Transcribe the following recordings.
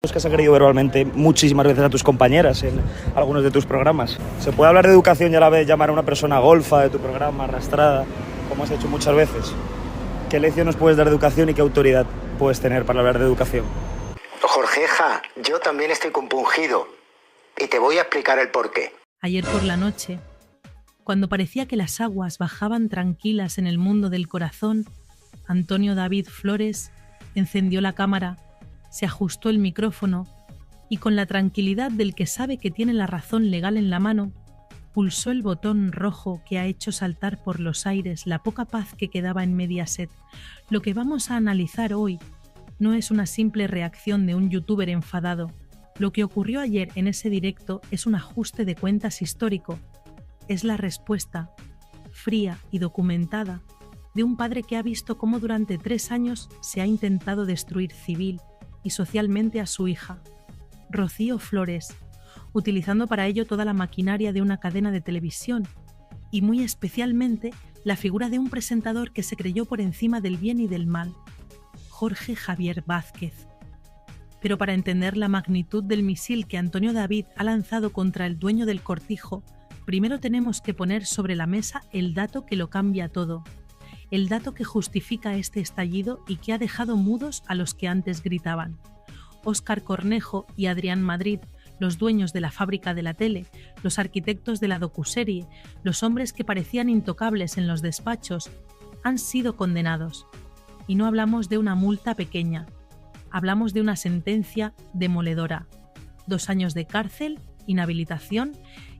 Es que has agredido verbalmente muchísimas veces a tus compañeras en algunos de tus programas. ¿Se puede hablar de educación y a la vez llamar a una persona golfa de tu programa, arrastrada, como has hecho muchas veces? ¿Qué lección nos puedes dar de educación y qué autoridad puedes tener para hablar de educación? Jorgeja, yo también estoy compungido y te voy a explicar el porqué. Ayer por la noche, cuando parecía que las aguas bajaban tranquilas en el mundo del corazón, Antonio David Flores encendió la cámara, se ajustó el micrófono y con la tranquilidad del que sabe que tiene la razón legal en la mano, pulsó el botón rojo que ha hecho saltar por los aires la poca paz que quedaba en Mediaset. Lo que vamos a analizar hoy no es una simple reacción de un youtuber enfadado. Lo que ocurrió ayer en ese directo es un ajuste de cuentas histórico. Es la respuesta, fría y documentada, de un padre que ha visto cómo durante 3 años se ha intentado destruir civil y socialmente a su hija, Rocío Flores, utilizando para ello toda la maquinaria de una cadena de televisión y muy especialmente la figura de un presentador que se creyó por encima del bien y del mal, Jorge Javier Vázquez. Pero para entender la magnitud del misil que Antonio David ha lanzado contra el dueño del cortijo, primero tenemos que poner sobre la mesa el dato que lo cambia todo. El dato que justifica este estallido y que ha dejado mudos a los que antes gritaban. Óscar Cornejo y Adrián Madrid, los dueños de la fábrica de la tele, los arquitectos de la docuserie, los hombres que parecían intocables en los despachos, han sido condenados. Y no hablamos de una multa pequeña, hablamos de una sentencia demoledora. 2 años de cárcel, inhabilitación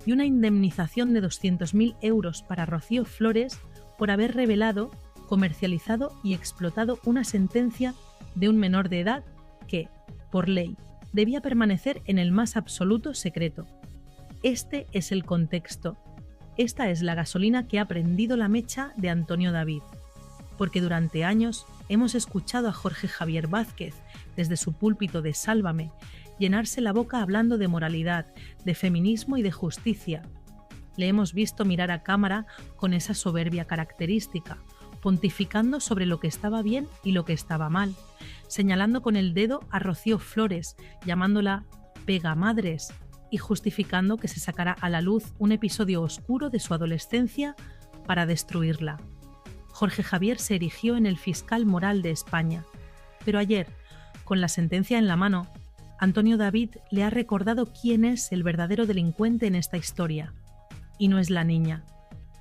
y una indemnización de 200.000 euros para Rocío Flores por haber revelado, comercializado y explotado una sentencia de un menor de edad que, por ley, debía permanecer en el más absoluto secreto. Este es el contexto. Esta es la gasolina que ha prendido la mecha de Antonio David. Porque durante años hemos escuchado a Jorge Javier Vázquez, desde su púlpito de Sálvame, llenarse la boca hablando de moralidad, de feminismo y de justicia. Le hemos visto mirar a cámara con esa soberbia característica, pontificando sobre lo que estaba bien y lo que estaba mal, señalando con el dedo a Rocío Flores, llamándola pegamadres y justificando que se sacara a la luz un episodio oscuro de su adolescencia para destruirla. Jorge Javier se erigió en el fiscal moral de España, pero ayer, con la sentencia en la mano, Antonio David le ha recordado quién es el verdadero delincuente en esta historia. Y no es la niña,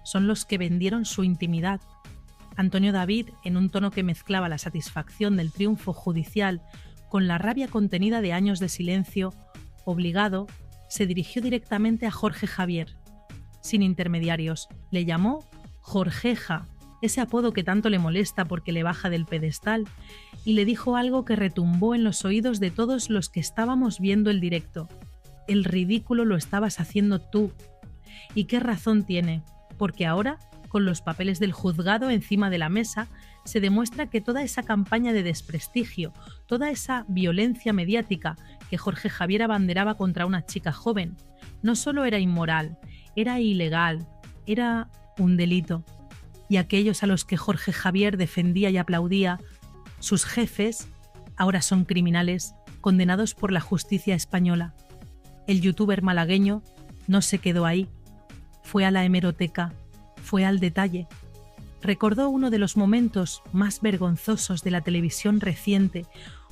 son los que vendieron su intimidad. Antonio David, en un tono que mezclaba la satisfacción del triunfo judicial con la rabia contenida de años de silencio, obligado, se dirigió directamente a Jorge Javier. Sin intermediarios, le llamó Jorgeja, ese apodo que tanto le molesta porque le baja del pedestal, y le dijo algo que retumbó en los oídos de todos los que estábamos viendo el directo. El ridículo lo estabas haciendo tú. ¿Y qué razón tiene? Porque ahora, con los papeles del juzgado encima de la mesa, se demuestra que toda esa campaña de desprestigio, toda esa violencia mediática que Jorge Javier abanderaba contra una chica joven, no solo era inmoral, era ilegal, era un delito. Y aquellos a los que Jorge Javier defendía y aplaudía, sus jefes, ahora son criminales condenados por la justicia española. El youtuber malagueño no se quedó ahí. Fue a la hemeroteca, fue al detalle. Recordó uno de los momentos más vergonzosos de la televisión reciente,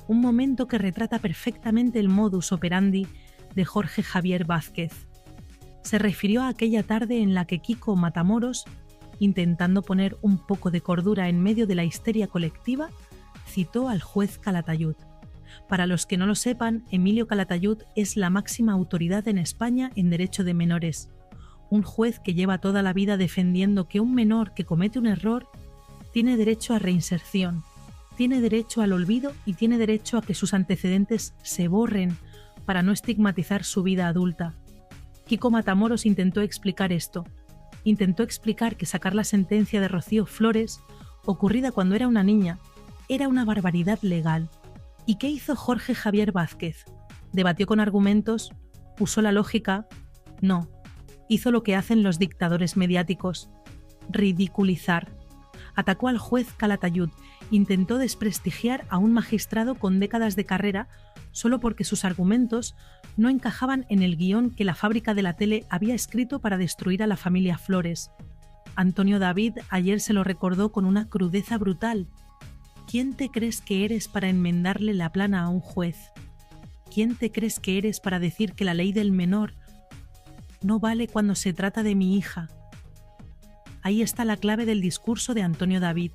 un momento que retrata perfectamente el modus operandi de Jorge Javier Vázquez. Se refirió a aquella tarde en la que Kiko Matamoros, intentando poner un poco de cordura en medio de la histeria colectiva, citó al juez Calatayud. Para los que no lo sepan, Emilio Calatayud es la máxima autoridad en España en derecho de menores. Un juez que lleva toda la vida defendiendo que un menor que comete un error tiene derecho a reinserción, tiene derecho al olvido y tiene derecho a que sus antecedentes se borren para no estigmatizar su vida adulta. Kiko Matamoros intentó explicar esto. Intentó explicar que sacar la sentencia de Rocío Flores, ocurrida cuando era una niña, era una barbaridad legal. ¿Y qué hizo Jorge Javier Vázquez? ¿Debatió con argumentos? ¿Usó la lógica? No. Hizo lo que hacen los dictadores mediáticos: ridiculizar. Atacó al juez Calatayud, intentó desprestigiar a un magistrado con décadas de carrera solo porque sus argumentos no encajaban en el guión que la fábrica de la tele había escrito para destruir a la familia Flores. Antonio David ayer se lo recordó con una crudeza brutal. ¿Quién te crees que eres para enmendarle la plana a un juez? ¿Quién te crees que eres para decir que la ley del menor no vale cuando se trata de mi hija? Ahí está la clave del discurso de Antonio David.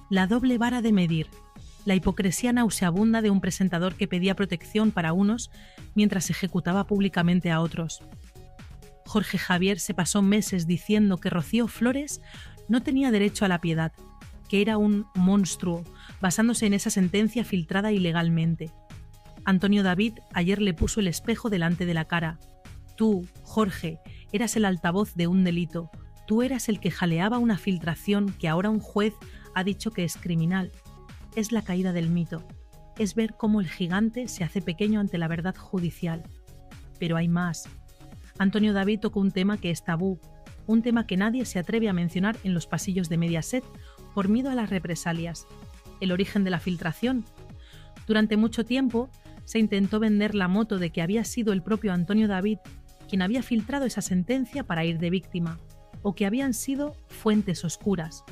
La doble vara de medir, la hipocresía nauseabunda de un presentador que pedía protección para unos mientras ejecutaba públicamente a otros. Jorge Javier se pasó meses diciendo que Rocío Flores no tenía derecho a la piedad, que era un monstruo, basándose en esa sentencia filtrada ilegalmente. Antonio David ayer le puso el espejo delante de la cara. Tú, Jorge, eras el altavoz de un delito. Tú eras el que jaleaba una filtración que ahora un juez ha dicho que es criminal. Es la caída del mito. Es ver cómo el gigante se hace pequeño ante la verdad judicial. Pero hay más. Antonio David tocó un tema que es tabú, un tema que nadie se atreve a mencionar en los pasillos de Mediaset por miedo a las represalias. El origen de la filtración. Durante mucho tiempo se intentó vender la moto de que había sido el propio Antonio David quien había filtrado esa sentencia para ir de víctima, o que habían sido fuentes oscuras.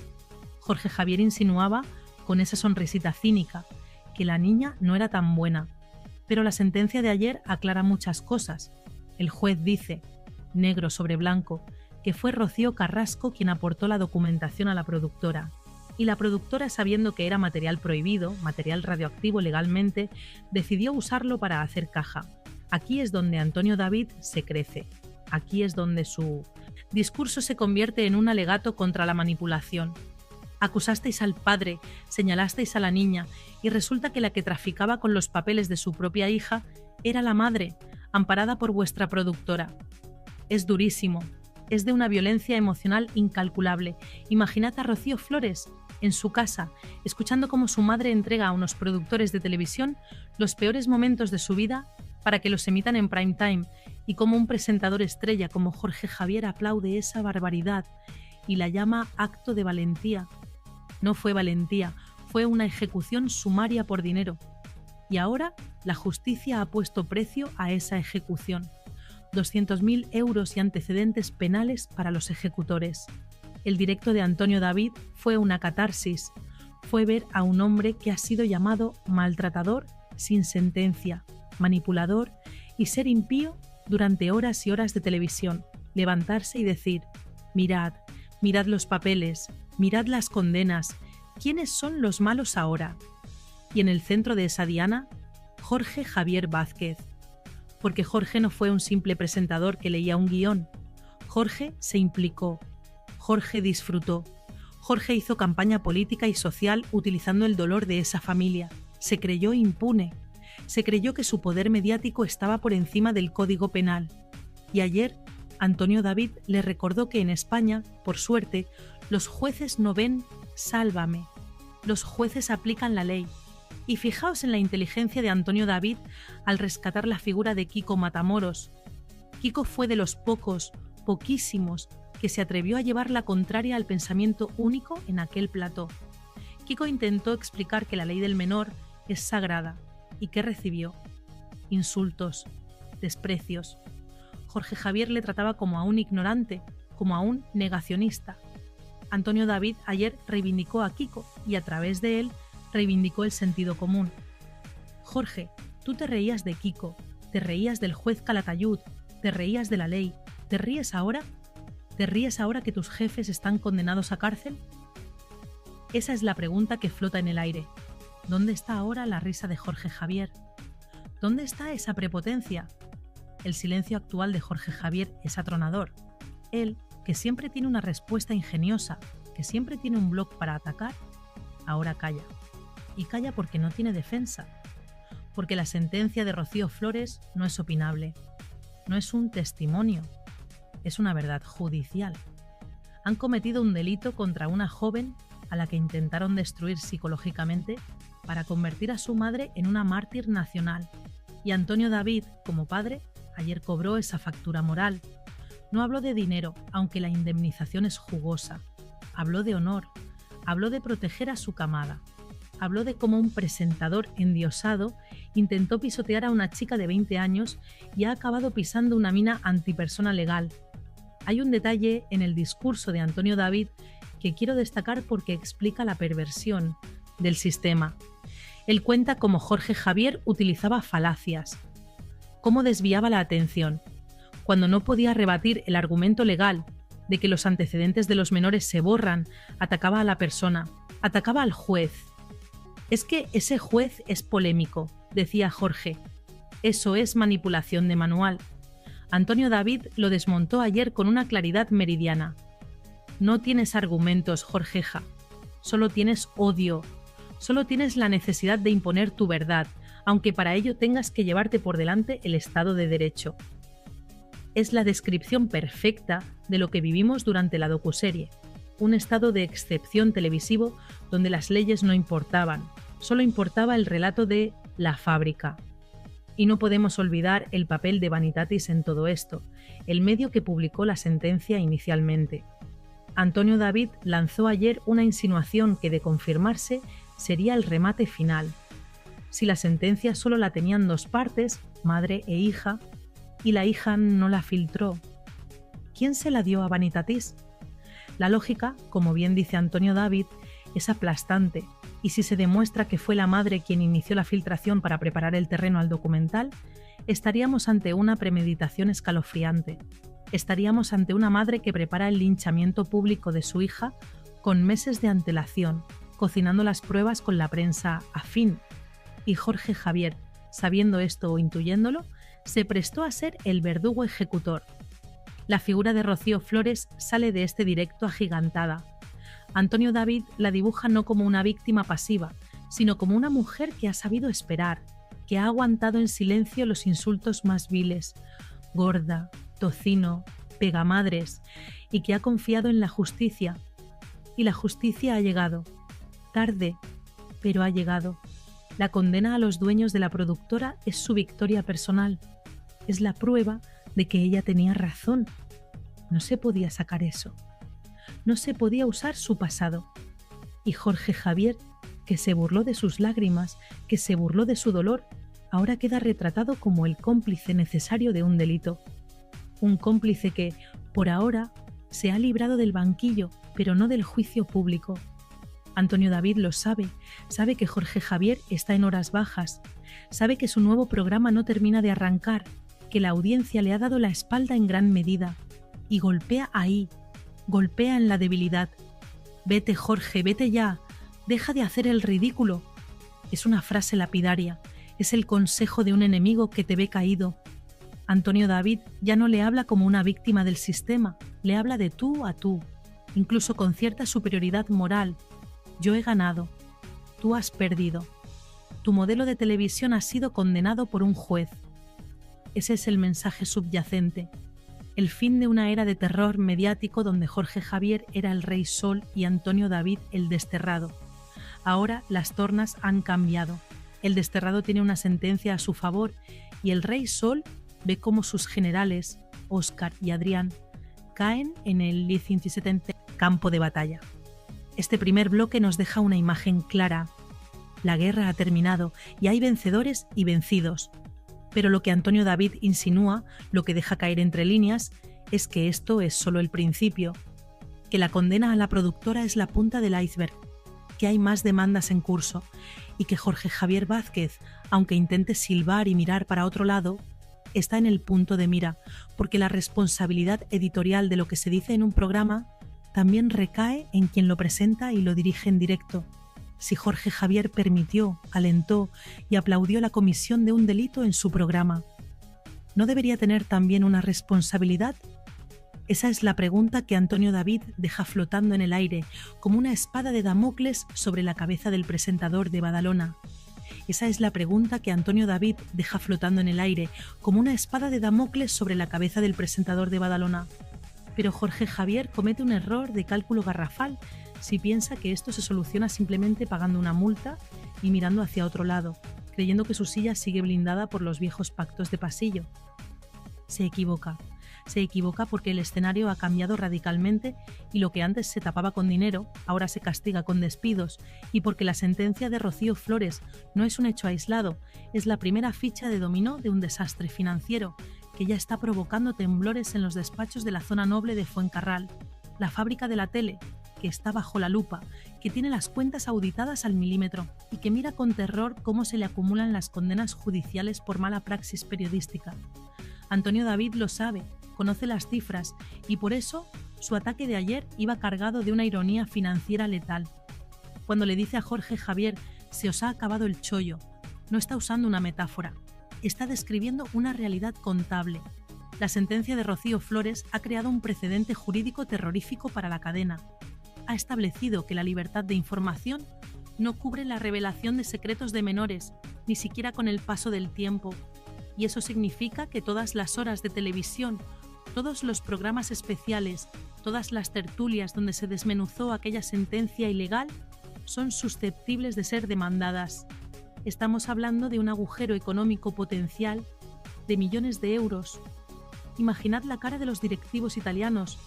Jorge Javier insinuaba, con esa sonrisita cínica, que la niña no era tan buena. Pero la sentencia de ayer aclara muchas cosas. El juez dice, negro sobre blanco, que fue Rocío Carrasco quien aportó la documentación a la productora. Y la productora, sabiendo que era material prohibido, material radioactivo legalmente, decidió usarlo para hacer caja. Aquí es donde Antonio David se crece. Aquí es donde su discurso se convierte en un alegato contra la manipulación. Acusasteis al padre, señalasteis a la niña, y resulta que la que traficaba con los papeles de su propia hija era la madre, amparada por vuestra productora. Es durísimo, es de una violencia emocional incalculable. Imaginad a Rocío Flores en su casa, escuchando cómo su madre entrega a unos productores de televisión los peores momentos de su vida para que los emitan en prime time, y cómo un presentador estrella como Jorge Javier aplaude esa barbaridad y la llama acto de valentía. No fue valentía, fue una ejecución sumaria por dinero. Y ahora la justicia ha puesto precio a esa ejecución. 200.000 euros y antecedentes penales para los ejecutores. El directo de Antonio David fue una catarsis. Fue ver a un hombre que ha sido llamado maltratador sin sentencia, manipulador y ser impío durante horas y horas de televisión. Levantarse y decir, mirad, mirad los papeles, mirad las condenas, ¿quiénes son los malos ahora? Y en el centro de esa diana, Jorge Javier Vázquez. Porque Jorge no fue un simple presentador que leía un guión. Jorge se implicó. Jorge disfrutó. Jorge hizo campaña política y social utilizando el dolor de esa familia. Se creyó impune. Se creyó que su poder mediático estaba por encima del Código Penal. Y ayer, Antonio David le recordó que en España, por suerte, los jueces no ven Sálvame. Los jueces aplican la ley. Y fijaos en la inteligencia de Antonio David al rescatar la figura de Kiko Matamoros. Kiko fue de los poquísimos, que se atrevió a llevar la contraria al pensamiento único en aquel plató. Kiko intentó explicar que la ley del menor es sagrada. ¿Y qué recibió? Insultos, desprecios. Jorge Javier le trataba como a un ignorante, como a un negacionista. Antonio David ayer reivindicó a Kiko y a través de él reivindicó el sentido común. Jorge, tú te reías de Kiko, te reías del juez Calatayud, te reías de la ley, ¿te ríes ahora? ¿Te ríes ahora que tus jefes están condenados a cárcel? Esa es la pregunta que flota en el aire. ¿Dónde está ahora la risa de Jorge Javier? ¿Dónde está esa prepotencia? El silencio actual de Jorge Javier es atronador. Él, que siempre tiene una respuesta ingeniosa, que siempre tiene un bloc para atacar, ahora calla. Y calla porque no tiene defensa. Porque la sentencia de Rocío Flores no es opinable. No es un testimonio. Es una verdad judicial. Han cometido un delito contra una joven a la que intentaron destruir psicológicamente para convertir a su madre en una mártir nacional. Y Antonio David, como padre, ayer cobró esa factura moral. No habló de dinero, aunque la indemnización es jugosa. Habló de honor. Habló de proteger a su camada. habló de cómo un presentador endiosado intentó pisotear a una chica de 20 años y ha acabado pisando una mina antipersona legal. Hay un detalle en el discurso de Antonio David que quiero destacar porque explica la perversión del sistema. Él cuenta cómo Jorge Javier utilizaba falacias, cómo desviaba la atención. Cuando no podía rebatir el argumento legal de que los antecedentes de los menores se borran, atacaba a la persona, atacaba al juez. Es que ese juez es polémico, decía Jorge. Eso es manipulación de manual. Antonio David lo desmontó ayer con una claridad meridiana. No tienes argumentos, Jorgeja. Solo tienes odio. Solo tienes la necesidad de imponer tu verdad, aunque para ello tengas que llevarte por delante el Estado de Derecho. Es la descripción perfecta de lo que vivimos durante la docuserie. Un estado de excepción televisivo donde las leyes no importaban, solo importaba el relato de La Fábrica. Y no podemos olvidar el papel de Vanitatis en todo esto, el medio que publicó la sentencia inicialmente. Antonio David lanzó ayer una insinuación que, de confirmarse, sería el remate final. Si la sentencia solo la tenían dos partes, madre e hija, y la hija no la filtró, ¿quién se la dio a Vanitatis? La lógica, como bien dice Antonio David, es aplastante, y si se demuestra que fue la madre quien inició la filtración para preparar el terreno al documental, estaríamos ante una premeditación escalofriante. Estaríamos ante una madre que prepara el linchamiento público de su hija con meses de antelación, cocinando las pruebas con la prensa afín. Y Jorge Javier, sabiendo esto o intuyéndolo, se prestó a ser el verdugo ejecutor. La figura de Rocío Flores sale de este directo agigantada. Antonio David la dibuja no como una víctima pasiva, sino como una mujer que ha sabido esperar, que ha aguantado en silencio los insultos más viles, gorda, tocino, pegamadres, y que ha confiado en la justicia. Y la justicia ha llegado. Tarde, pero ha llegado. La condena a los dueños de la productora es su victoria personal. Es la prueba de que ella tenía razón. No se podía sacar eso. No se podía usar su pasado. Y Jorge Javier, que se burló de sus lágrimas, que se burló de su dolor, ahora queda retratado como el cómplice necesario de un delito. Un cómplice que, por ahora, se ha librado del banquillo, pero no del juicio público. Antonio David lo sabe, sabe que Jorge Javier está en horas bajas, sabe que su nuevo programa no termina de arrancar, que la audiencia le ha dado la espalda en gran medida, y golpea ahí, golpea en la debilidad. Vete, Jorge, vete ya, deja de hacer el ridículo. Es una frase lapidaria, es el consejo de un enemigo que te ve caído. Antonio David ya no le habla como una víctima del sistema, le habla de tú a tú, incluso con cierta superioridad moral. Yo he ganado, tú has perdido. Tu modelo de televisión ha sido condenado por un juez. Ese es el mensaje subyacente. El fin de una era de terror mediático donde Jorge Javier era el rey Sol y Antonio David el desterrado. Ahora las tornas han cambiado. El desterrado tiene una sentencia a su favor y el rey Sol ve cómo sus generales, Óscar y Adrián, caen en el Licincissetente campo de batalla. Este primer bloque nos deja una imagen clara. La guerra ha terminado y hay vencedores y vencidos. Pero lo que Antonio David insinúa, lo que deja caer entre líneas, es que esto es solo el principio, que la condena a la productora es la punta del iceberg, que hay más demandas en curso y que Jorge Javier Vázquez, aunque intente silbar y mirar para otro lado, está en el punto de mira, porque la responsabilidad editorial de lo que se dice en un programa también recae en quien lo presenta y lo dirige en directo. Si Jorge Javier permitió, alentó y aplaudió la comisión de un delito en su programa, ¿no debería tener también una responsabilidad? Esa es la pregunta que Antonio David deja flotando en el aire, como una espada de Damocles sobre la cabeza del presentador de Badalona. Esa es la pregunta que Antonio David deja flotando en el aire, como una espada de Damocles sobre la cabeza del presentador de Badalona. Pero Jorge Javier comete un error de cálculo garrafal si piensa que esto se soluciona simplemente pagando una multa y mirando hacia otro lado, creyendo que su silla sigue blindada por los viejos pactos de pasillo. Se equivoca. Se equivoca porque el escenario ha cambiado radicalmente y lo que antes se tapaba con dinero, ahora se castiga con despidos, y porque la sentencia de Rocío Flores no es un hecho aislado, es la primera ficha de dominó de un desastre financiero que ya está provocando temblores en los despachos de la zona noble de Fuencarral, la fábrica de la tele, que está bajo la lupa, que tiene las cuentas auditadas al milímetro y que mira con terror cómo se le acumulan las condenas judiciales por mala praxis periodística. Antonio David lo sabe, conoce las cifras y por eso su ataque de ayer iba cargado de una ironía financiera letal. Cuando le dice a Jorge Javier, se os ha acabado el chollo, no está usando una metáfora, está describiendo una realidad contable. La sentencia de Rocío Flores ha creado un precedente jurídico terrorífico para la cadena. Ha establecido que la libertad de información no cubre la revelación de secretos de menores, ni siquiera con el paso del tiempo. Y eso significa que todas las horas de televisión, todos los programas especiales, todas las tertulias donde se desmenuzó aquella sentencia ilegal, son susceptibles de ser demandadas. Estamos hablando de un agujero económico potencial de millones de euros. Imaginad la cara de los directivos italianos,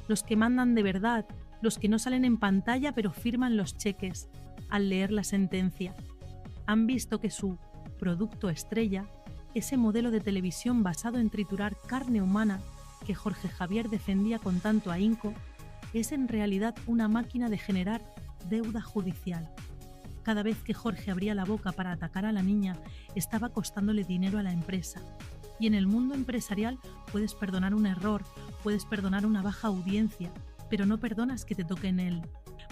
los que mandan de verdad, los que no salen en pantalla pero firman los cheques, al leer la sentencia. Han visto que su producto estrella, ese modelo de televisión basado en triturar carne humana que Jorge Javier defendía con tanto ahínco, es en realidad una máquina de generar deuda judicial. Cada vez que Jorge abría la boca para atacar a la niña, estaba costándole dinero a la empresa. Y en el mundo empresarial puedes perdonar un error, puedes perdonar una baja audiencia, pero no perdonas que te toque en el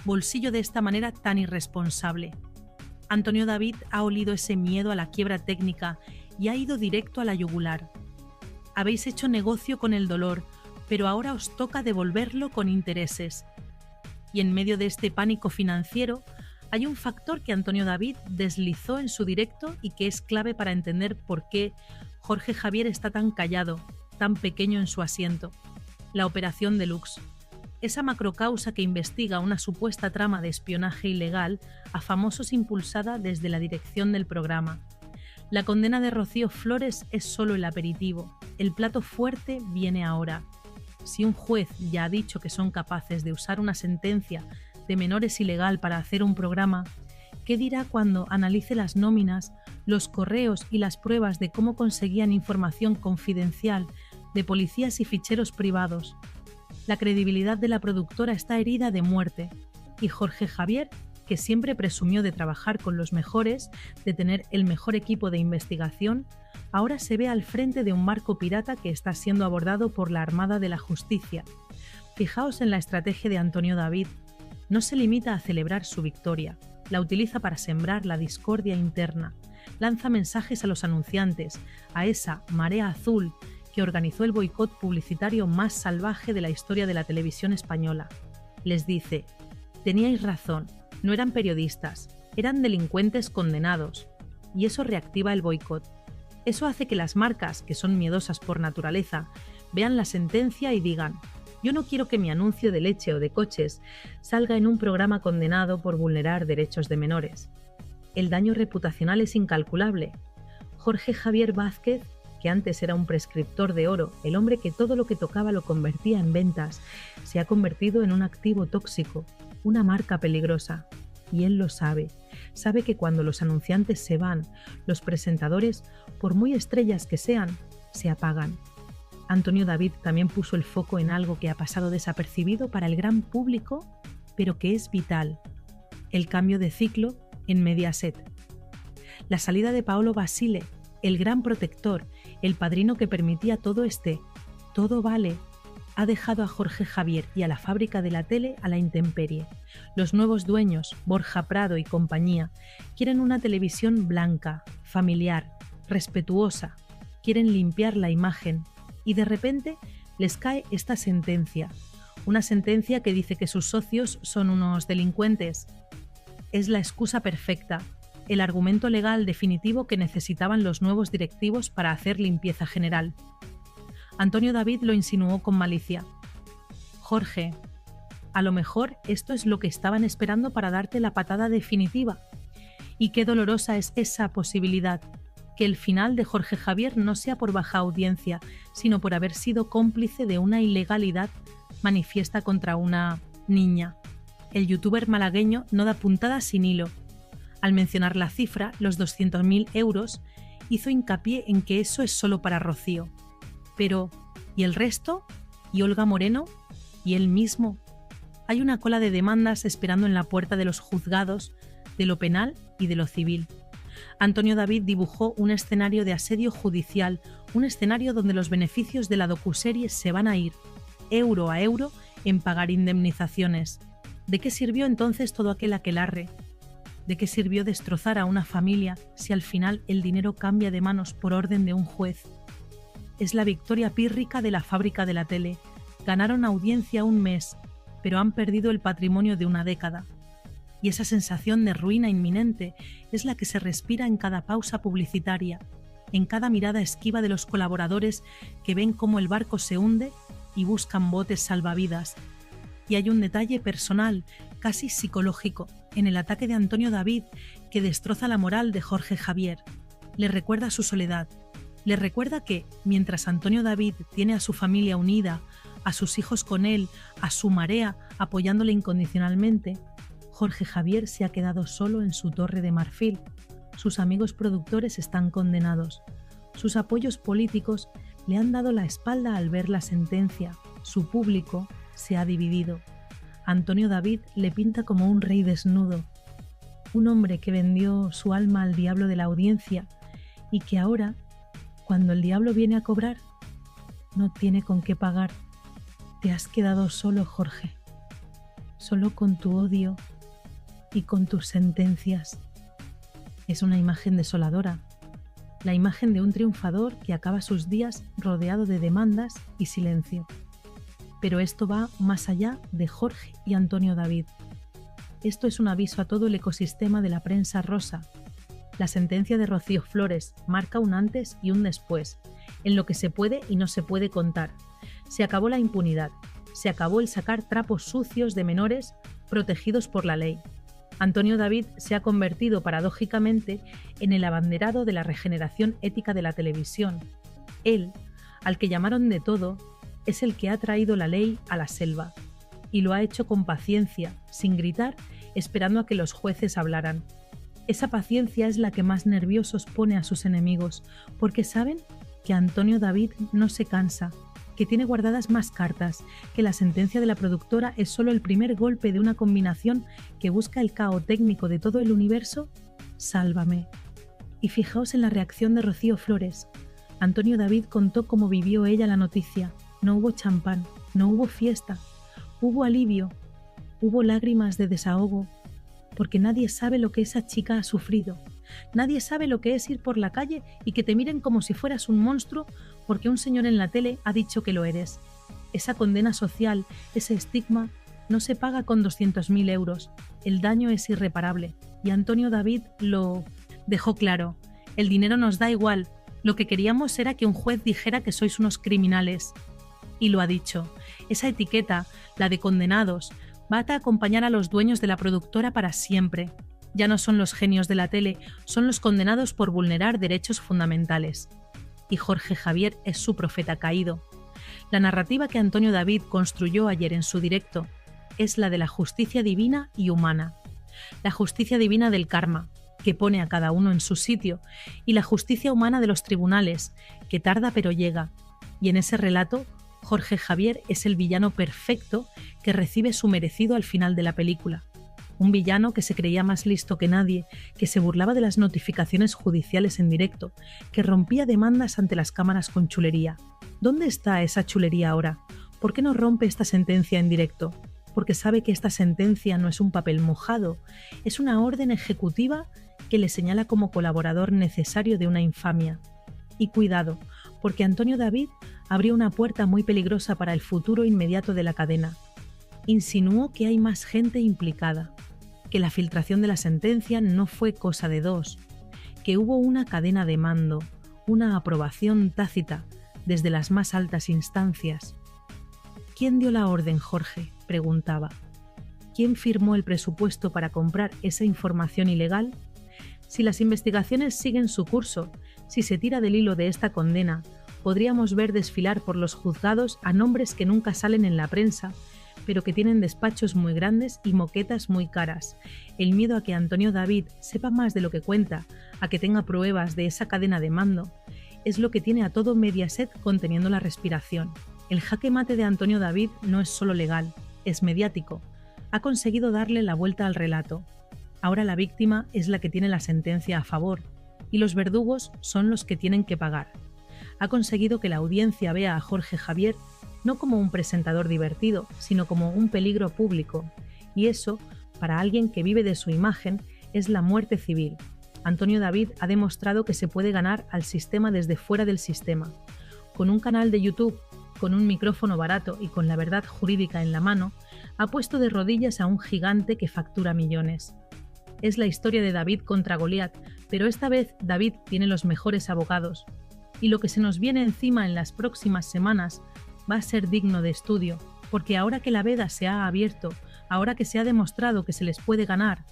bolsillo de esta manera tan irresponsable. Antonio David ha olido ese miedo a la quiebra técnica y ha ido directo a la yugular. Habéis hecho negocio con el dolor, pero ahora os toca devolverlo con intereses. Y en medio de este pánico financiero, hay un factor que Antonio David deslizó en su directo y que es clave para entender por qué Jorge Javier está tan callado, tan pequeño en su asiento. La Operación Deluxe. Esa macrocausa que investiga una supuesta trama de espionaje ilegal a famosos impulsada desde la dirección del programa. La condena de Rocío Flores es solo el aperitivo. El plato fuerte viene ahora. Si un juez ya ha dicho que son capaces de usar una sentencia de menores ilegal para hacer un programa, ¿qué dirá cuando analice las nóminas, los correos y las pruebas de cómo conseguían información confidencial de policías y ficheros privados? La credibilidad de la productora está herida de muerte y Jorge Javier, que siempre presumió de trabajar con los mejores, de tener el mejor equipo de investigación, ahora se ve al frente de un barco pirata que está siendo abordado por la Armada de la Justicia. Fijaos en la estrategia de Antonio David. No se limita a celebrar su victoria, la utiliza para sembrar la discordia interna, lanza mensajes a los anunciantes, a esa marea azul que organizó el boicot publicitario más salvaje de la historia de la televisión española. Les dice: teníais razón, no eran periodistas, eran delincuentes condenados, y eso reactiva el boicot. Eso hace que las marcas, que son miedosas por naturaleza, vean la sentencia y digan: yo no quiero que mi anuncio de leche o de coches salga en un programa condenado por vulnerar derechos de menores. El daño reputacional es incalculable. Jorge Javier Vázquez, que antes era un prescriptor de oro, el hombre que todo lo que tocaba lo convertía en ventas, se ha convertido en un activo tóxico, una marca peligrosa. Y él lo sabe. Sabe que cuando los anunciantes se van, los presentadores, por muy estrellas que sean, se apagan. Antonio David también puso el foco en algo que ha pasado desapercibido para el gran público, pero que es vital: el cambio de ciclo en Mediaset. La salida de Paolo Basile, el gran protector, el padrino que permitía todo todo vale, ha dejado a Jorge Javier y a la fábrica de la tele a la intemperie. Los nuevos dueños, Borja Prado y compañía, quieren una televisión blanca, familiar, respetuosa, quieren limpiar la imagen. Y de repente les cae esta sentencia, una sentencia que dice que sus socios son unos delincuentes. Es la excusa perfecta, el argumento legal definitivo que necesitaban los nuevos directivos para hacer limpieza general. Antonio David lo insinuó con malicia. Jorge, a lo mejor esto es lo que estaban esperando para darte la patada definitiva. Y qué dolorosa es esa posibilidad. que el final de Jorge Javier no sea por baja audiencia, sino por haber sido cómplice de una ilegalidad manifiesta contra una niña. El youtuber malagueño no da puntada sin hilo. Al mencionar la cifra, los 200.000 euros, hizo hincapié en que eso es solo para Rocío. Pero, ¿y el resto? ¿Y Olga Moreno? ¿Y él mismo? Hay una cola de demandas esperando en la puerta de los juzgados, de lo penal y de lo civil. Antonio David dibujó un escenario de asedio judicial, un escenario donde los beneficios de la docuserie se van a ir, euro a euro, en pagar indemnizaciones. ¿De qué sirvió entonces todo aquel aquelarre? ¿De qué sirvió destrozar a una familia si al final el dinero cambia de manos por orden de un juez? Es la victoria pírrica de la fábrica de la tele. Ganaron audiencia un mes, pero han perdido el patrimonio de una década. Y esa sensación de ruina inminente es la que se respira en cada pausa publicitaria, en cada mirada esquiva de los colaboradores que ven cómo el barco se hunde y buscan botes salvavidas. Y hay un detalle personal, casi psicológico, en el ataque de Antonio David que destroza la moral de Jorge Javier. Le recuerda su soledad. Le recuerda que, mientras Antonio David tiene a su familia unida, a sus hijos con él, a su marea apoyándole incondicionalmente, Jorge Javier se ha quedado solo en su torre de marfil. Sus amigos productores están condenados. Sus apoyos políticos le han dado la espalda al ver la sentencia. Su público se ha dividido. Antonio David le pinta como un rey desnudo, un hombre que vendió su alma al diablo de la audiencia y que ahora, cuando el diablo viene a cobrar, no tiene con qué pagar. Te has quedado solo, Jorge, solo con tu odio y con tus sentencias. Es una imagen desoladora, la imagen de un triunfador que acaba sus días rodeado de demandas y silencio. Pero esto va más allá de Jorge y Antonio David. Esto es un aviso a todo el ecosistema de la prensa rosa. La sentencia de Rocío Flores marca un antes y un después, en lo que se puede y no se puede contar. Se acabó la impunidad, se acabó el sacar trapos sucios de menores protegidos por la ley. Antonio David se ha convertido paradójicamente en el abanderado de la regeneración ética de la televisión. Él, al que llamaron de todo, es el que ha traído la ley a la selva, y lo ha hecho con paciencia, sin gritar, esperando a que los jueces hablaran. Esa paciencia es la que más nerviosos pone a sus enemigos, porque saben que Antonio David no se cansa, que tiene guardadas más cartas, que la sentencia de la productora es solo el primer golpe de una combinación que busca el caos técnico de todo el universo. Sálvame. Y fijaos en la reacción de Rocío Flores. Antonio David contó cómo vivió ella la noticia. No hubo champán, no hubo fiesta, hubo alivio, hubo lágrimas de desahogo, porque nadie sabe lo que esa chica ha sufrido. Nadie sabe lo que es ir por la calle y que te miren como si fueras un monstruo porque un señor en la tele ha dicho que lo eres. Esa condena social, ese estigma, no se paga con 200.000 euros. El daño es irreparable. Y Antonio David lo dejó claro. El dinero nos da igual. Lo que queríamos era que un juez dijera que sois unos criminales. Y lo ha dicho. Esa etiqueta, la de condenados, va a acompañar a los dueños de la productora para siempre. Ya no son los genios de la tele, son los condenados por vulnerar derechos fundamentales. Y Jorge Javier es su profeta caído. La narrativa que Antonio David construyó ayer en su directo es la de la justicia divina y humana. La justicia divina del karma, que pone a cada uno en su sitio, y la justicia humana de los tribunales, que tarda pero llega. Y en ese relato, Jorge Javier es el villano perfecto que recibe su merecido al final de la película. Un villano que se creía más listo que nadie, que se burlaba de las notificaciones judiciales en directo, que rompía demandas ante las cámaras con chulería. ¿Dónde está esa chulería ahora? ¿Por qué no rompe esta sentencia en directo? Porque sabe que esta sentencia no es un papel mojado, es una orden ejecutiva que le señala como colaborador necesario de una infamia. Y cuidado, porque Antonio David abrió una puerta muy peligrosa para el futuro inmediato de la cadena. Insinuó que hay más gente implicada, que la filtración de la sentencia no fue cosa de dos, que hubo una cadena de mando, una aprobación tácita desde las más altas instancias. ¿Quién dio la orden, Jorge?, preguntaba. ¿Quién firmó el presupuesto para comprar esa información ilegal? Si las investigaciones siguen su curso, Si se tira del hilo de esta condena, podríamos ver desfilar por los juzgados a nombres que nunca salen en la prensa, pero que tienen despachos muy grandes y moquetas muy caras. El miedo a que Antonio David sepa más de lo que cuenta, a que tenga pruebas de esa cadena de mando, es lo que tiene a todo Mediaset conteniendo la respiración. El jaque mate de Antonio David no es solo legal, es mediático. Ha conseguido darle la vuelta al relato. Ahora la víctima es la que tiene la sentencia a favor, y los verdugos son los que tienen que pagar. Ha conseguido que la audiencia vea a Jorge Javier no como un presentador divertido, sino como un peligro público. Y eso, para alguien que vive de su imagen, es la muerte civil. Antonio David ha demostrado que se puede ganar al sistema desde fuera del sistema. Con un canal de YouTube, con un micrófono barato y con la verdad jurídica en la mano, ha puesto de rodillas a un gigante que factura millones. Es la historia de David contra Goliat, pero esta vez David tiene los mejores abogados. Y lo que se nos viene encima en las próximas semanas va a ser digno de estudio, porque ahora que la veda se ha abierto, ahora que se ha demostrado que se les puede ganar,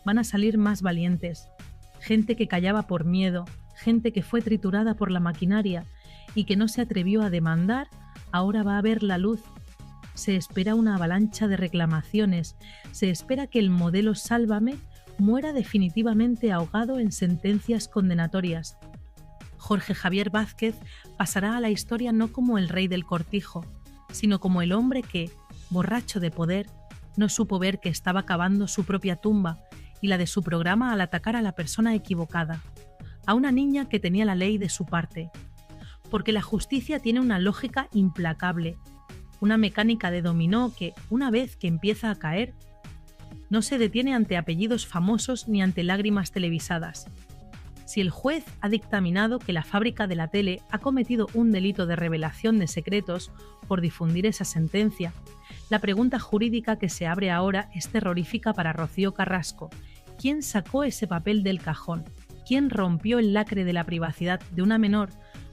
van a salir más valientes. Gente que callaba por miedo, gente que fue triturada por la maquinaria y que no se atrevió a demandar, ahora va a ver la luz. Se espera una avalancha de reclamaciones, se espera que el modelo Sálvame muera definitivamente ahogado en sentencias condenatorias. Jorge Javier Vázquez pasará a la historia no como el rey del cortijo, sino como el hombre que, borracho de poder, no supo ver que estaba cavando su propia tumba y la de su programa al atacar a la persona equivocada, a una niña que tenía la ley de su parte. Porque la justicia tiene una lógica implacable, una mecánica de dominó que, una vez que empieza a caer, no se detiene ante apellidos famosos ni ante lágrimas televisadas. Si el juez ha dictaminado que la fábrica de la tele ha cometido un delito de revelación de secretos por difundir esa sentencia, la pregunta jurídica que se abre ahora es terrorífica para Rocío Carrasco. ¿Quién sacó ese papel del cajón? ¿Quién rompió el lacre de la privacidad de una menor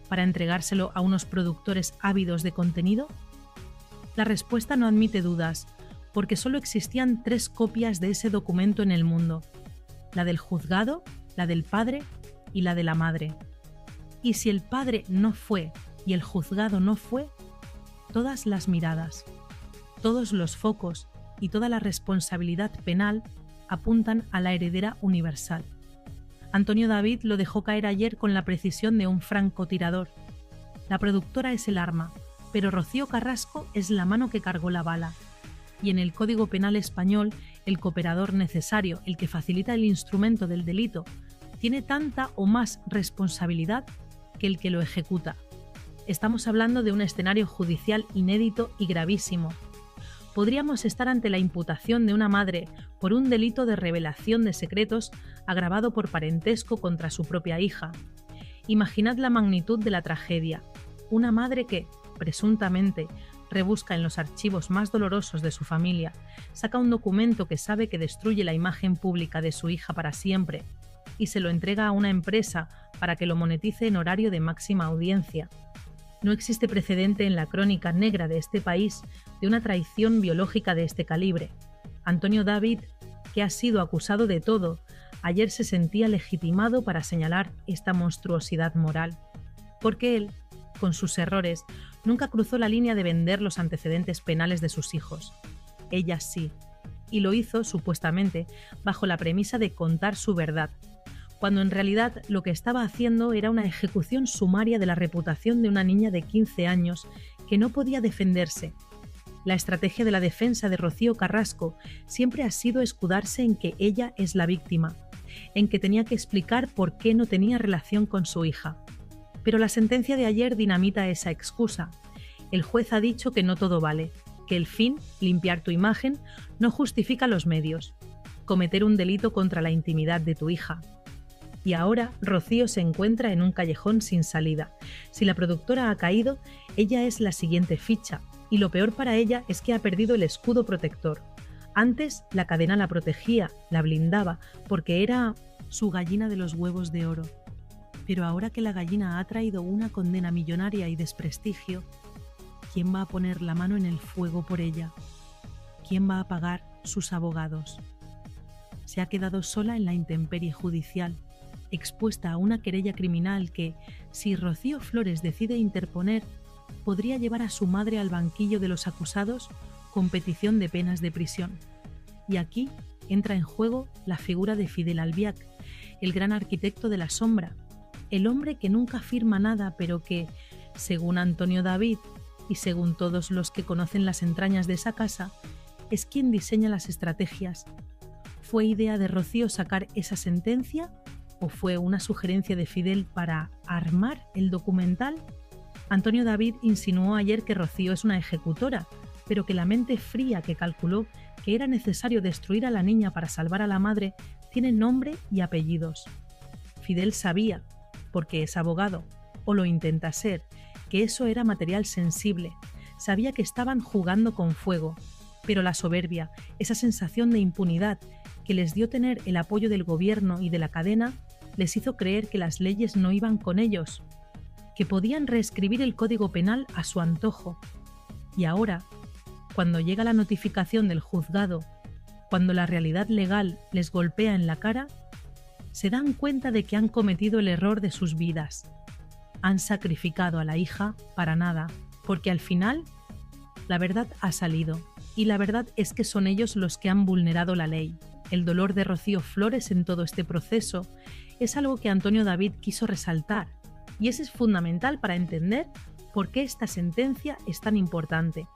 para entregárselo a unos productores ávidos de contenido? La respuesta no admite dudas, porque solo existían 3 copias de ese documento en el mundo: la del juzgado, la del padre y la de la madre. Y si el padre no fue y el juzgado no fue, todas las miradas, todos los focos y toda la responsabilidad penal apuntan a la heredera universal. Antonio David lo dejó caer ayer con la precisión de un francotirador. La productora es el arma, pero Rocío Carrasco es la mano que cargó la bala. Y en el Código Penal español, el cooperador necesario, el que facilita el instrumento del delito, tiene tanta o más responsabilidad que el que lo ejecuta. Estamos hablando de un escenario judicial inédito y gravísimo. Podríamos estar ante la imputación de una madre por un delito de revelación de secretos agravado por parentesco contra su propia hija. Imaginad la magnitud de la tragedia. Una madre que, presuntamente, rebusca en los archivos más dolorosos de su familia, saca un documento que sabe que destruye la imagen pública de su hija para siempre y se lo entrega a una empresa para que lo monetice en horario de máxima audiencia. No existe precedente en la crónica negra de este país de una traición biológica de este calibre. Antonio David, que ha sido acusado de todo, ayer se sentía legitimado para señalar esta monstruosidad moral. Porque él, con sus errores, nunca cruzó la línea de vender los antecedentes penales de sus hijos. Ella sí, y lo hizo, supuestamente, bajo la premisa de contar su verdad, cuando en realidad lo que estaba haciendo era una ejecución sumaria de la reputación de una niña de 15 años que no podía defenderse. La estrategia de la defensa de Rocío Carrasco siempre ha sido escudarse en que ella es la víctima, en que tenía que explicar por qué no tenía relación con su hija. Pero la sentencia de ayer dinamita esa excusa. El juez ha dicho que no todo vale, que el fin, limpiar tu imagen, no justifica los medios. Cometer un delito contra la intimidad de tu hija. Y ahora Rocío se encuentra en un callejón sin salida. Si la productora ha caído, ella es la siguiente ficha, y lo peor para ella es que ha perdido el escudo protector. Antes la cadena la protegía, la blindaba, porque era su gallina de los huevos de oro. Pero ahora que la gallina ha traído una condena millonaria y desprestigio, ¿quién va a poner la mano en el fuego por ella? ¿Quién va a pagar sus abogados? Se ha quedado sola en la intemperie judicial. expuesta a una querella criminal que, si Rocío Flores decide interponer, podría llevar a su madre al banquillo de los acusados con petición de penas de prisión. Y aquí entra en juego la figura de Fidel Albiac, el gran arquitecto de la sombra, el hombre que nunca firma nada, pero que, según Antonio David y según todos los que conocen las entrañas de esa casa, es quien diseña las estrategias. ¿Fue idea de Rocío sacar esa sentencia o fue una sugerencia de Fidel para armar el documental? Antonio David insinuó ayer que Rocío es una ejecutora, pero que la mente fría que calculó que era necesario destruir a la niña para salvar a la madre tiene nombre y apellidos. Fidel sabía, porque es abogado, o lo intenta ser, que eso era material sensible. Sabía que estaban jugando con fuego, pero la soberbia, esa sensación de impunidad que les dio tener el apoyo del gobierno y de la cadena, les hizo creer que las leyes no iban con ellos, que podían reescribir el Código Penal a su antojo. Y ahora, cuando llega la notificación del juzgado, cuando la realidad legal les golpea en la cara, se dan cuenta de que han cometido el error de sus vidas. Han sacrificado a la hija para nada, porque al final la verdad ha salido, y la verdad es que son ellos los que han vulnerado la ley. El dolor de Rocío Flores en todo este proceso es algo que Antonio David quiso resaltar, y eso es fundamental para entender por qué esta sentencia es tan importante.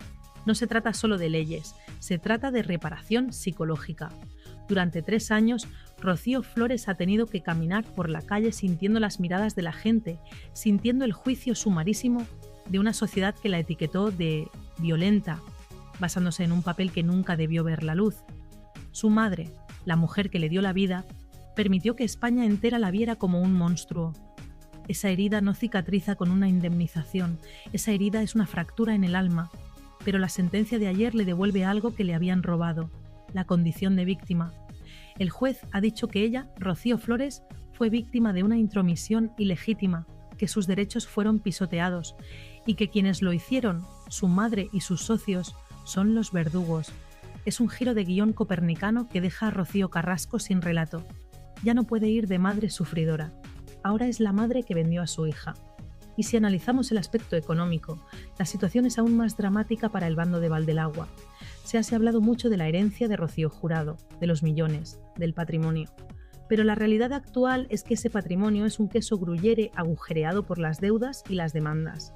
No se trata solo de leyes, se trata de reparación psicológica. Durante 3 años, Rocío Flores ha tenido que caminar por la calle sintiendo las miradas de la gente, sintiendo el juicio sumarísimo de una sociedad que la etiquetó de violenta, basándose en un papel que nunca debió ver la luz. Su madre, la mujer que le dio la vida, permitió que España entera la viera como un monstruo. Esa herida no cicatriza con una indemnización, esa herida es una fractura en el alma, pero la sentencia de ayer le devuelve algo que le habían robado, la condición de víctima. El juez ha dicho que ella, Rocío Flores, fue víctima de una intromisión ilegítima, que sus derechos fueron pisoteados y que quienes lo hicieron, su madre y sus socios, son los verdugos. Es un giro de guión copernicano que deja a Rocío Carrasco sin relato. Ya no puede ir de madre sufridora. Ahora es la madre que vendió a su hija. Y si analizamos el aspecto económico, la situación es aún más dramática para el bando de Valdelagua. Se ha hablado mucho de la herencia de Rocío Jurado, de los millones, del patrimonio. Pero la realidad actual es que ese patrimonio es un queso gruyere agujereado por las deudas y las demandas.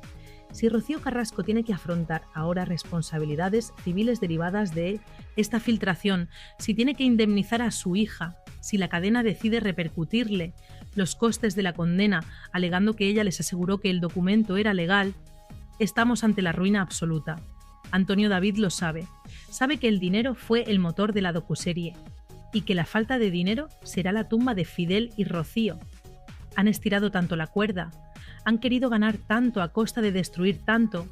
Si Rocío Carrasco tiene que afrontar ahora responsabilidades civiles derivadas de esta filtración, si tiene que indemnizar a su hija, si la cadena decide repercutirle los costes de la condena, alegando que ella les aseguró que el documento era legal, estamos ante la ruina absoluta. Antonio David lo sabe. Sabe que el dinero fue el motor de la docuserie y que la falta de dinero será la tumba de Fidel y Rocío. Han estirado tanto la cuerda, han querido ganar tanto a costa de destruir tanto,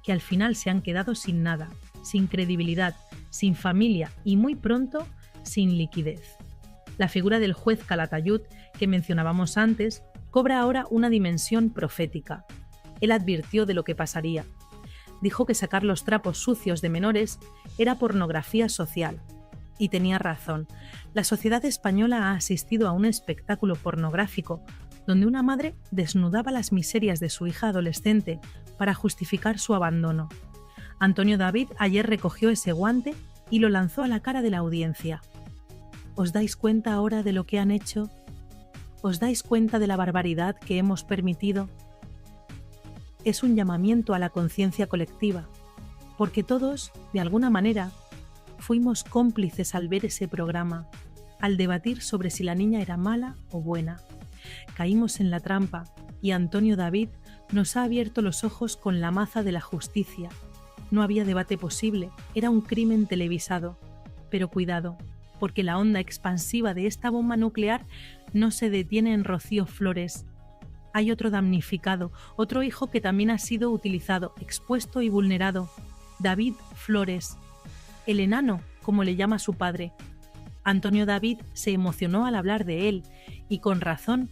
que al final se han quedado sin nada, sin credibilidad, sin familia y muy pronto sin liquidez. La figura del juez Calatayud, que mencionábamos antes, cobra ahora una dimensión profética. Él advirtió de lo que pasaría. Dijo que sacar los trapos sucios de menores era pornografía social. Y tenía razón. La sociedad española ha asistido a un espectáculo pornográfico donde una madre desnudaba las miserias de su hija adolescente para justificar su abandono. Antonio David ayer recogió ese guante y lo lanzó a la cara de la audiencia. ¿Os dais cuenta ahora de lo que han hecho? ¿Os dais cuenta de la barbaridad que hemos permitido? Es un llamamiento a la conciencia colectiva, porque todos, de alguna manera, fuimos cómplices al ver ese programa, al debatir sobre si la niña era mala o buena. Caímos en la trampa y Antonio David nos ha abierto los ojos con la maza de la justicia. No había debate posible, era un crimen televisado. Pero cuidado, porque la onda expansiva de esta bomba nuclear no se detiene en Rocío Flores. Hay otro damnificado, otro hijo que también ha sido utilizado, expuesto y vulnerado. David Flores, el enano, como le llama su padre. Antonio David se emocionó al hablar de él, y con razón,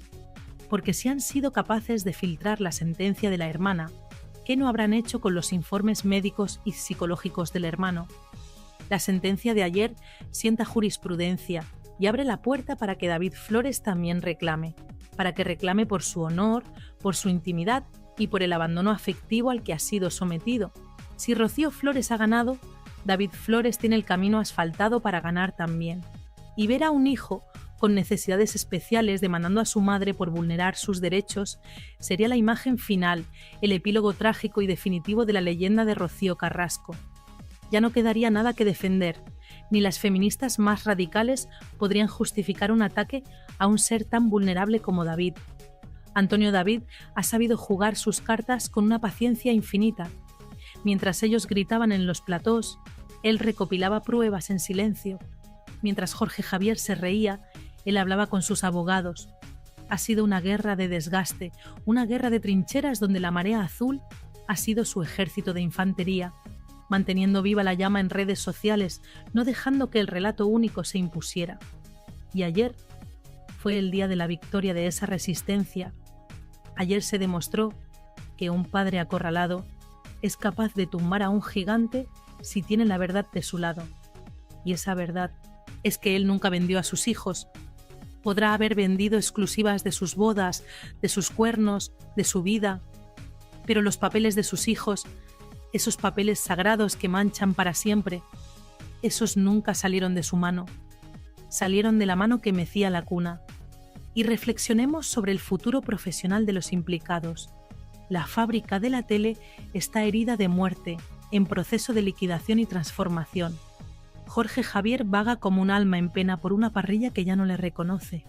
porque si han sido capaces de filtrar la sentencia de la hermana, ¿qué no habrán hecho con los informes médicos y psicológicos del hermano? La sentencia de ayer sienta jurisprudencia y abre la puerta para que David Flores también reclame. para que reclame por su honor, por su intimidad y por el abandono afectivo al que ha sido sometido. Si Rocío Flores ha ganado, David Flores tiene el camino asfaltado para ganar también. Y ver a un hijo con necesidades especiales demandando a su madre por vulnerar sus derechos sería la imagen final, el epílogo trágico y definitivo de la leyenda de Rocío Carrasco. Ya no quedaría nada que defender, ni las feministas más radicales podrían justificar un ataque a un ser tan vulnerable como David. Antonio David ha sabido jugar sus cartas con una paciencia infinita. Mientras ellos gritaban en los platós, él recopilaba pruebas en silencio. Mientras Jorge Javier se reía, él hablaba con sus abogados. Ha sido una guerra de desgaste, una guerra de trincheras donde la marea azul ha sido su ejército de infantería, manteniendo viva la llama en redes sociales, no dejando que el relato único se impusiera. Y ayer fue el día de la victoria de esa resistencia. Ayer se demostró que un padre acorralado es capaz de tumbar a un gigante si tiene la verdad de su lado. Y esa verdad es que él nunca vendió a sus hijos. Podrá haber vendido exclusivas de sus bodas, de sus cuernos, de su vida, pero los papeles de sus hijos, esos papeles sagrados que manchan para siempre, esos nunca salieron de su mano. Salieron de la mano que mecía la cuna. Y reflexionemos sobre el futuro profesional de los implicados. La fábrica de la tele está herida de muerte, en proceso de liquidación y transformación. Jorge Javier vaga como un alma en pena por una parrilla que ya no le reconoce.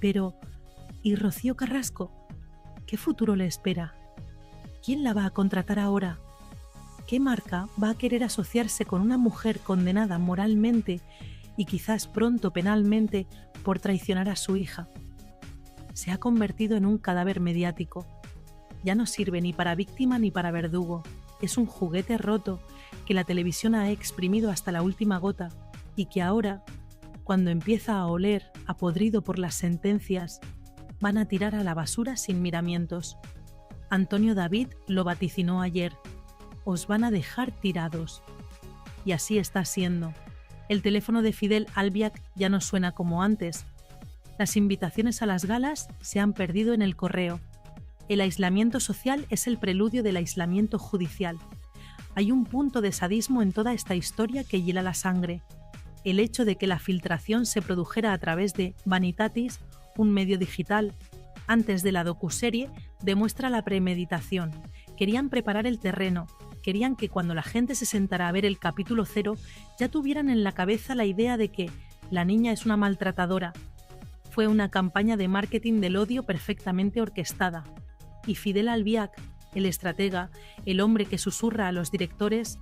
Pero, ¿y Rocío Carrasco? ¿Qué futuro le espera? ¿Quién la va a contratar ahora? ¿Qué marca va a querer asociarse con una mujer condenada moralmente y quizás pronto penalmente por traicionar a su hija? Se ha convertido en un cadáver mediático. Ya no sirve ni para víctima ni para verdugo. Es un juguete roto que la televisión ha exprimido hasta la última gota y que ahora, cuando empieza a oler a podrido por las sentencias, van a tirar a la basura sin miramientos. Antonio David lo vaticinó ayer. Os van a dejar tirados. Y así está siendo. El teléfono de Fidel Albiac ya no suena como antes. Las invitaciones a las galas se han perdido en el correo. El aislamiento social es el preludio del aislamiento judicial. Hay un punto de sadismo en toda esta historia que hiela la sangre. El hecho de que la filtración se produjera a través de Vanitatis, un medio digital, antes de la docuserie, demuestra la premeditación. Querían preparar el terreno. Querían que cuando la gente se sentara a ver el capítulo 0 ya tuvieran en la cabeza la idea de que la niña es una maltratadora. Fue una campaña de marketing del odio perfectamente orquestada. Y Fidel Albiac, el estratega, el hombre que susurra a los directores,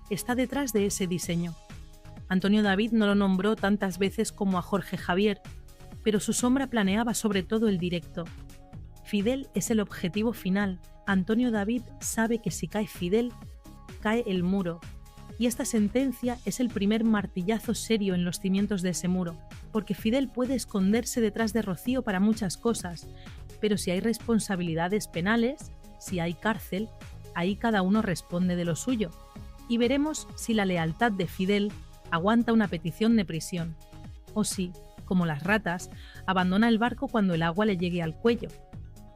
está detrás de ese diseño. Antonio David no lo nombró tantas veces como a Jorge Javier, pero su sombra planeaba sobre todo el directo. Fidel es el objetivo final. Antonio David sabe que si cae Fidel, cae el muro. Y esta sentencia es el primer martillazo serio en los cimientos de ese muro, porque Fidel puede esconderse detrás de Rocío para muchas cosas, pero si hay responsabilidades penales, si hay cárcel, ahí cada uno responde de lo suyo. Y veremos si la lealtad de Fidel aguanta una petición de prisión, o si, como las ratas, abandona el barco cuando el agua le llegue al cuello.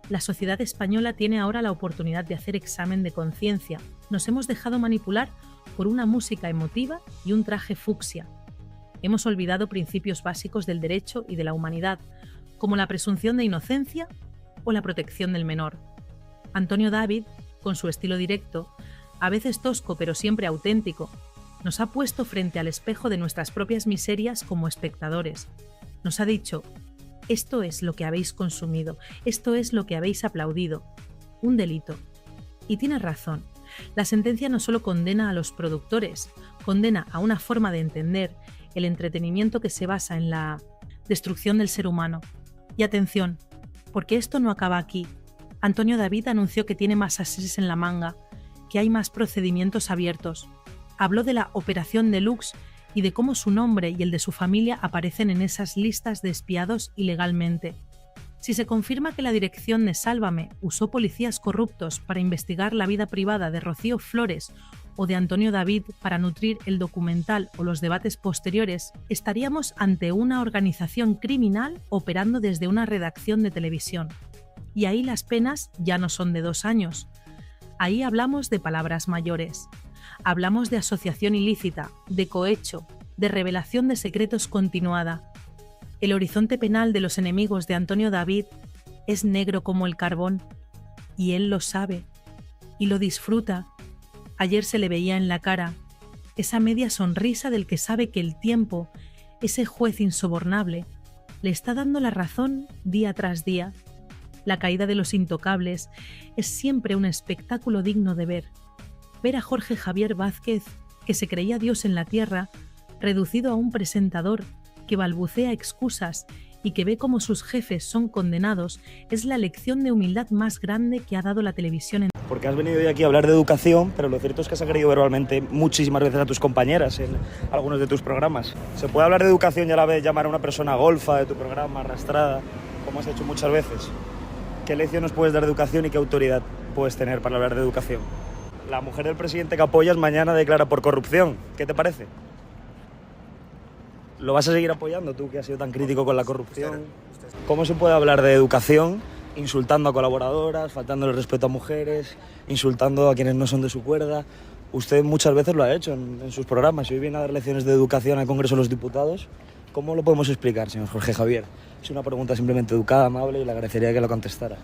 La sociedad española tiene ahora la oportunidad de hacer examen de conciencia. Nos hemos dejado manipular por una música emotiva y un traje fucsia. Hemos olvidado principios básicos del derecho y de la humanidad, como la presunción de inocencia o la protección del menor. Antonio David, con su estilo directo, a veces tosco pero siempre auténtico, nos ha puesto frente al espejo de nuestras propias miserias como espectadores. Nos ha dicho: esto es lo que habéis consumido, esto es lo que habéis aplaudido. Un delito. Y tiene razón. La sentencia no solo condena a los productores, condena a una forma de entender el entretenimiento que se basa en la destrucción del ser humano. Y atención, porque esto no acaba aquí. Antonio David anunció que tiene más ases en la manga, que hay más procedimientos abiertos. Habló de la Operación Deluxe y de cómo su nombre y el de su familia aparecen en esas listas de espiados ilegalmente. Si se confirma que la dirección de Sálvame usó policías corruptos para investigar la vida privada de Rocío Flores o de Antonio David para nutrir el documental o los debates posteriores, estaríamos ante una organización criminal operando desde una redacción de televisión. Y ahí las penas ya no son de 2 años. Ahí hablamos de palabras mayores. Hablamos de asociación ilícita, de cohecho, de revelación de secretos continuada. El horizonte penal de los enemigos de Antonio David es negro como el carbón, y él lo sabe, y lo disfruta. Ayer se le veía en la cara esa media sonrisa del que sabe que el tiempo, ese juez insobornable, le está dando la razón día tras día. La caída de los intocables es siempre un espectáculo digno de ver. Ver a Jorge Javier Vázquez, que se creía Dios en la tierra, reducido a un presentador que balbucea excusas y que ve cómo sus jefes son condenados, es la lección de humildad más grande que ha dado la televisión. Porque has venido hoy aquí a hablar de educación, pero lo cierto es que has agredido verbalmente muchísimas veces a tus compañeras en algunos de tus programas. ¿Se puede hablar de educación y a la vez llamar a una persona golfa de tu programa, arrastrada, como has hecho muchas veces? ¿Qué lección nos puedes dar de educación y qué autoridad puedes tener para hablar de educación? La mujer del presidente que apoyas mañana declara por corrupción. ¿Qué te parece? ¿Lo vas a seguir apoyando tú, que has sido tan crítico con la corrupción? ¿Cómo se puede hablar de educación insultando a colaboradoras, faltando el respeto a mujeres, insultando a quienes no son de su cuerda? Usted muchas veces lo ha hecho en sus programas y hoy viene a dar lecciones de educación al Congreso de los Diputados. ¿Cómo lo podemos explicar, señor Jorge Javier? Es una pregunta simplemente educada, amable, y le agradecería que lo contestara.